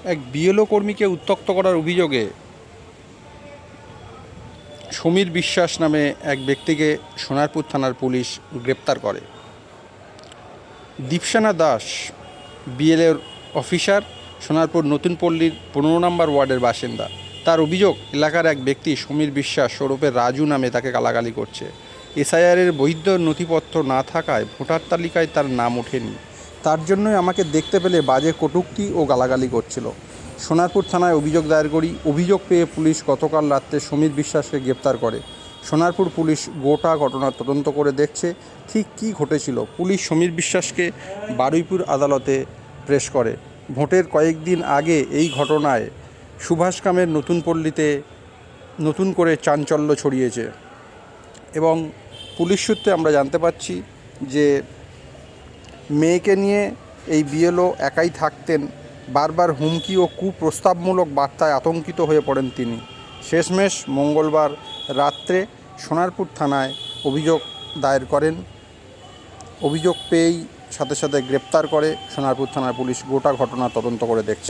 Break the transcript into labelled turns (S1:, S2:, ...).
S1: এক বিএলও কর্মীকে উত্ত্যক্ত করার অভিযোগে সমীর বিশ্বাস নামে এক ব্যক্তিকে সোনারপুর থানার পুলিশ গ্রেপ্তার করে। দীপসেনা দাস বিএলওর অফিসার, সোনারপুর নতুন পল্লীর 15 নম্বর ওয়ার্ডের বাসিন্দা। তার অভিযোগ, এলাকার এক ব্যক্তি সমীর বিশ্বাস ওরফে রাজু নামে তাকে গালাগালি করছে। এসআইআরের বৈধ নথিপত্র না থাকায় ভোটার তালিকায় তার নাম ওঠেনি। তার জন্যই আমাকে দেখতে পেলে বাজে কটূক্তি ও গালাগালি করছিল। সোনারপুর থানায় অভিযোগ দায়ের করি। অভিযোগ পেয়ে পুলিশ গতকাল রাত্রে সমীর বিশ্বাসকে গ্রেপ্তার করে। সোনারপুর পুলিশ গোটা ঘটনার তদন্ত করে দেখছে ঠিক কী ঘটেছিল। পুলিশ সমীর বিশ্বাসকে বারুইপুর আদালতে প্রেস করে। ভোটের কয়েকদিন আগে এই ঘটনায় সুভাষগ্রামের নতুন পল্লীতে নতুন করে চাঞ্চল্য ছড়িয়েছে এবং পুলিশ সূত্রে আমরা জানতে পারছি যে মেয়েকে নিয়ে এই বিএলও একাই থাকতেন। বারবার হুমকি ও কুপ্রস্তাবমূলক বার্তায় আতঙ্কিত হয়ে পড়েন তিনি। শেষমেশ মঙ্গলবার রাত্রে সোনারপুর থানায় অভিযোগ দায়ের করেন। অভিযোগ পেয়েই সাথে সাথে গ্রেপ্তার করে সোনারপুর থানার পুলিশ। গোটা ঘটনা তদন্ত করে দেখছে।